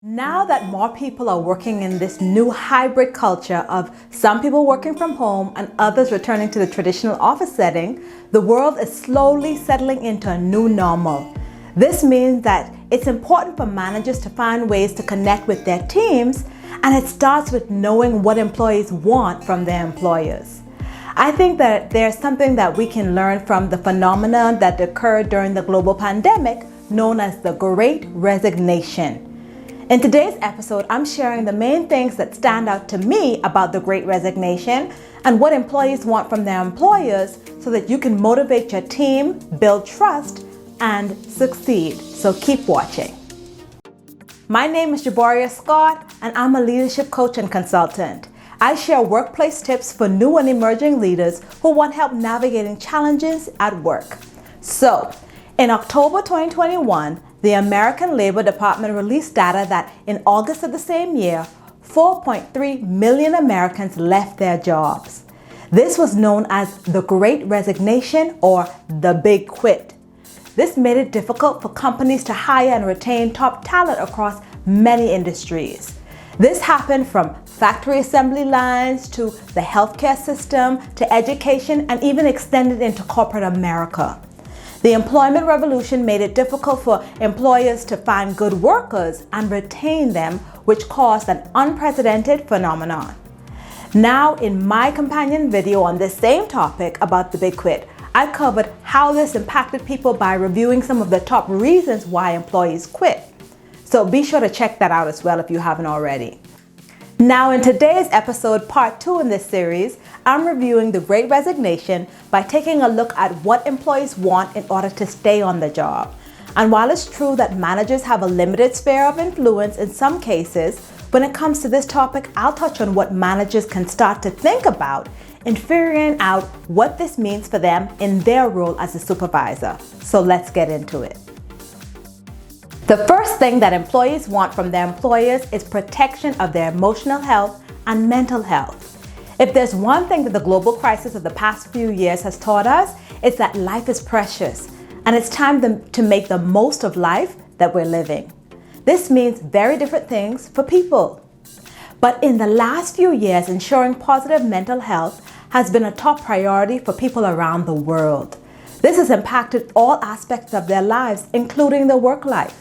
Now that more people are working in this new hybrid culture of some people working from home and others returning to the traditional office setting, the world is slowly settling into a new normal. This means that it's important for managers to find ways to connect with their teams, and it starts with knowing what employees want from their employers. I think that there's something that we can learn from the phenomenon that occurred during the global pandemic known as the Great Resignation. In today's episode, I'm sharing the main things that stand out to me about the Great Resignation and what employees want from their employers so that you can motivate your team, build trust, and succeed. So keep watching. My name is Jaboria Scott, and I'm a leadership coach and consultant. I share workplace tips for new and emerging leaders who want help navigating challenges at work. So, in October 2021, the American Labor Department released data that in August of the same year, 4.3 million Americans left their jobs. This was known as the Great Resignation or the Big Quit. This made it difficult for companies to hire and retain top talent across many industries. This happened from factory assembly lines to the healthcare system to education and even extended into corporate America. The employment revolution made it difficult for employers to find good workers and retain them, which caused an unprecedented phenomenon. Now, in my companion video on this same topic about the Big Quit, I covered how this impacted people by reviewing some of the top reasons why employees quit. So be sure to check that out as well if you haven't already. Now, in today's episode, part 2 in this series, I'm reviewing the Great Resignation by taking a look at what employees want in order to stay on the job. And while it's true that managers have a limited sphere of influence in some cases, when it comes to this topic, I'll touch on what managers can start to think about in figuring out what this means for them in their role as a supervisor. So let's get into it. The first thing that employees want from their employers is protection of their emotional health and mental health. If there's one thing that the global crisis of the past few years has taught us, it's that life is precious and it's time to make the most of life that we're living. This means very different things for people. But in the last few years, ensuring positive mental health has been a top priority for people around the world. This has impacted all aspects of their lives, including their work life.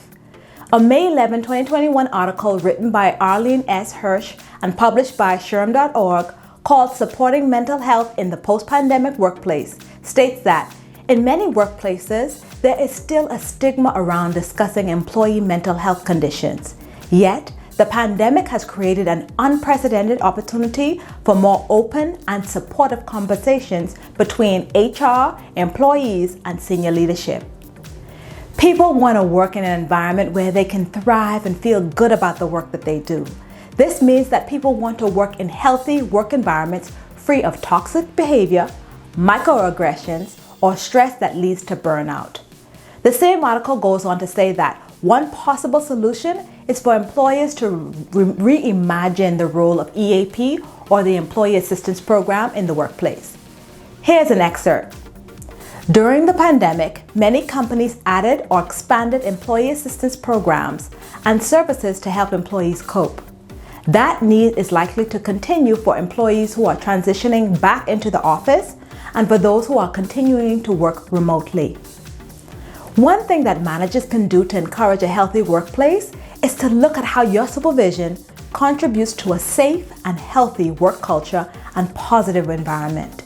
A May 11, 2021 article written by Arlene S. Hirsch and published by SHRM.org called Supporting Mental Health in the Post-Pandemic Workplace states that in many workplaces, there is still a stigma around discussing employee mental health conditions. Yet, the pandemic has created an unprecedented opportunity for more open and supportive conversations between HR, employees, and senior leadership. People want to work in an environment where they can thrive and feel good about the work that they do. This means that people want to work in healthy work environments free of toxic behavior, microaggressions, or stress that leads to burnout. The same article goes on to say that one possible solution is for employers to reimagine the role of EAP or the Employee Assistance Program in the workplace. Here's an excerpt. During the pandemic, many companies added or expanded employee assistance programs and services to help employees cope. That need is likely to continue for employees who are transitioning back into the office and for those who are continuing to work remotely. One thing that managers can do to encourage a healthy workplace is to look at how your supervision contributes to a safe and healthy work culture and positive environment.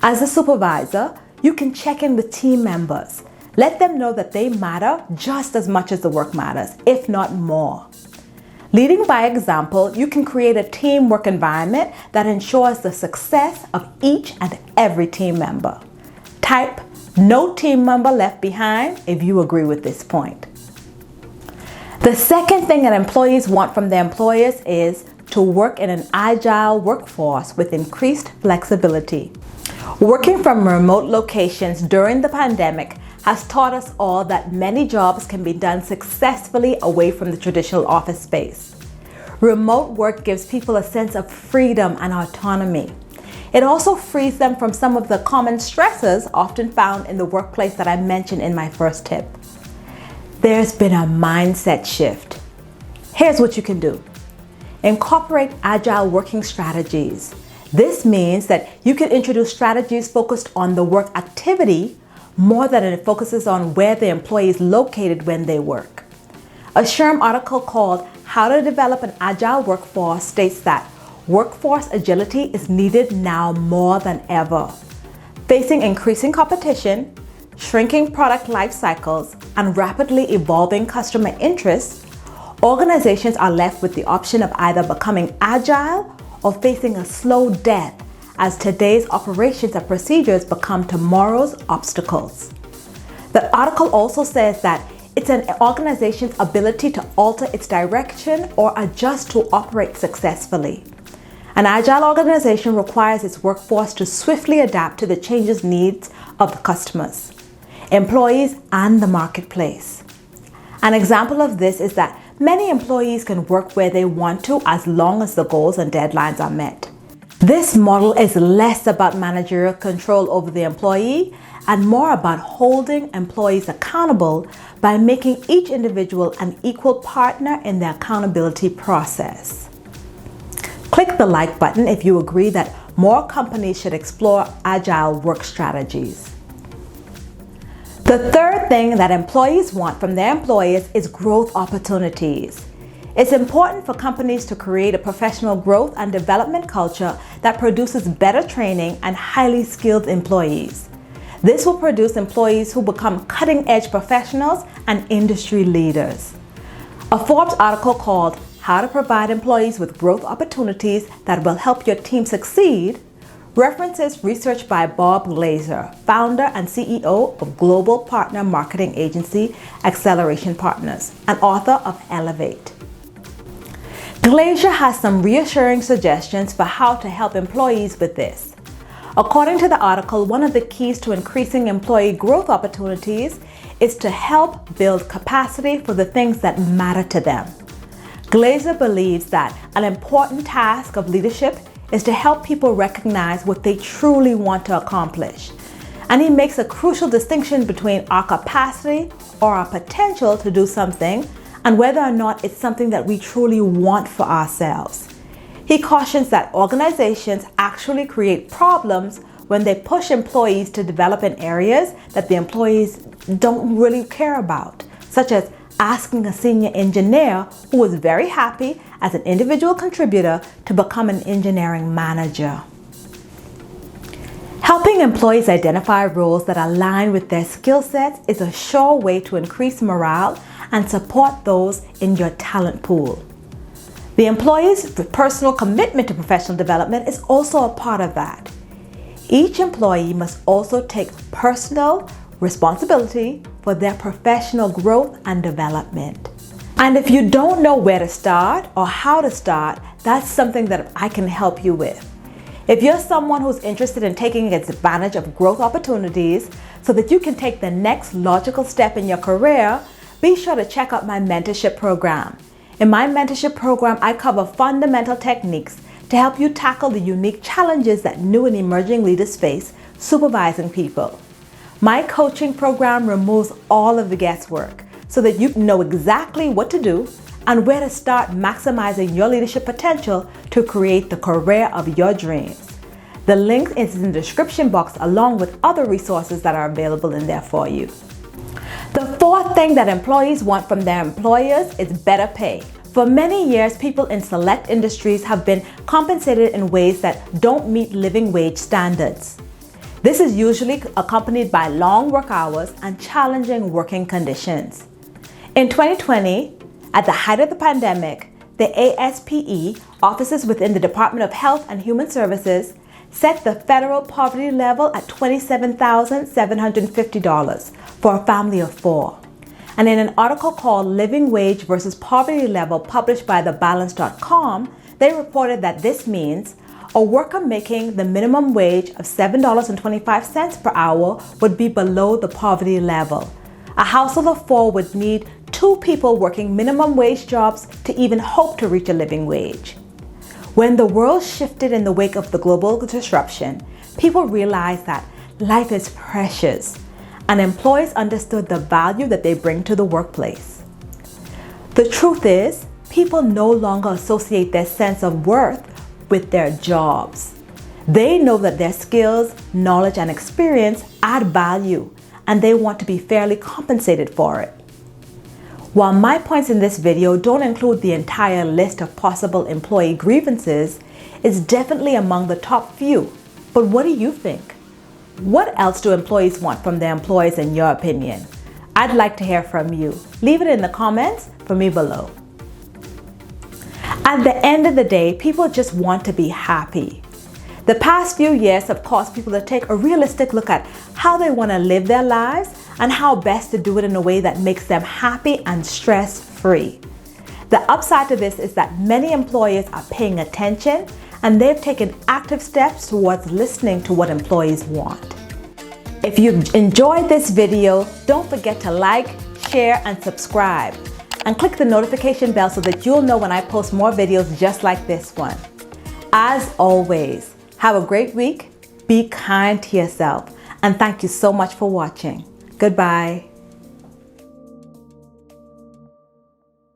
As a supervisor, you can check in with team members. Let them know that they matter just as much as the work matters, if not more. Leading by example, you can create a teamwork environment that ensures the success of each and every team member. Type "No team member left behind" if you agree with this point. The second thing that employees want from their employers is to work in an agile workforce with increased flexibility. Working from remote locations during the pandemic has taught us all that many jobs can be done successfully away from the traditional office space. Remote work gives people a sense of freedom and autonomy. It also frees them from some of the common stresses often found in the workplace that I mentioned in my first tip. There's been a mindset shift. Here's what you can do. Incorporate agile working strategies. This means that you can introduce strategies focused on the work activity more than it focuses on where the employee is located when they work. A SHRM article called How to Develop an Agile Workforce states that workforce agility is needed now more than ever. Facing increasing competition, shrinking product life cycles, and rapidly evolving customer interests, organizations are left with the option of either becoming agile or facing a slow death as today's operations and procedures become tomorrow's obstacles. The article also says that it's an organization's ability to alter its direction or adjust to operate successfully. An agile organization requires its workforce to swiftly adapt to the changes needs of the customers, employees, and the marketplace. An example of this is that many employees can work where they want to as long as the goals and deadlines are met. This model is less about managerial control over the employee and more about holding employees accountable by making each individual an equal partner in the accountability process. Click the like button if you agree that more companies should explore agile work strategies. The third thing that employees want from their employers is growth opportunities. It's important for companies to create a professional growth and development culture that produces better training and highly skilled employees. This will produce employees who become cutting-edge professionals and industry leaders. A Forbes article called How to Provide Employees with Growth Opportunities That Will Help Your Team Succeed references research by Bob Glazer, founder and CEO of global partner marketing agency Acceleration Partners, and author of Elevate. Glazer has some reassuring suggestions for how to help employees with this. According to the article, one of the keys to increasing employee growth opportunities is to help build capacity for the things that matter to them. Glazer believes that an important task of leadership is to help people recognize what they truly want to accomplish. And he makes a crucial distinction between our capacity or our potential to do something and whether or not it's something that we truly want for ourselves. He cautions that organizations actually create problems when they push employees to develop in areas that the employees don't really care about, such as asking a senior engineer who was very happy as an individual contributor to become an engineering manager. Helping employees identify roles that align with their skill sets is a sure way to increase morale and support those in your talent pool. The employee's personal commitment to professional development is also a part of that. Each employee must also take personal responsibility for their professional growth and development. And if you don't know where to start or how to start, that's something that I can help you with. If you're someone who's interested in taking advantage of growth opportunities so that you can take the next logical step in your career, be sure to check out my mentorship program. In my mentorship program, I cover fundamental techniques to help you tackle the unique challenges that new and emerging leaders face supervising people. My coaching program removes all of the guesswork so that you know exactly what to do and where to start maximizing your leadership potential to create the career of your dreams. The link is in the description box along with other resources that are available in there for you. The fourth thing that employees want from their employers is better pay. For many years, people in select industries have been compensated in ways that don't meet living wage standards. This is usually accompanied by long work hours and challenging working conditions. In 2020, at the height of the pandemic, the ASPE, offices within the Department of Health and Human Services, set the federal poverty level at $27,750 for a family of 4. And in an article called Living Wage versus Poverty Level published by thebalance.com, they reported that this means a worker making the minimum wage of $7.25 per hour would be below the poverty level. A household of 4 would need 2 people working minimum wage jobs to even hope to reach a living wage. When the world shifted in the wake of the global disruption, people realized that life is precious, and employees understood the value that they bring to the workplace. The truth is, people no longer associate their sense of worth with their jobs. They know that their skills, knowledge, and experience add value, and they want to be fairly compensated for it. While my points in this video don't include the entire list of possible employee grievances, it's definitely among the top few. But what do you think? What else do employees want from their employers in your opinion? I'd like to hear from you. Leave it in the comments for me below. At the end of the day, people just want to be happy. The past few years have caused people to take a realistic look at how they want to live their lives and how best to do it in a way that makes them happy and stress-free. The upside to this is that many employers are paying attention and they've taken active steps towards listening to what employees want. If you've enjoyed this video, don't forget to like, share, and subscribe. And click the notification bell so that you'll know when I post more videos just like this one. As always, have a great week, be kind to yourself, and thank you so much for watching. Goodbye.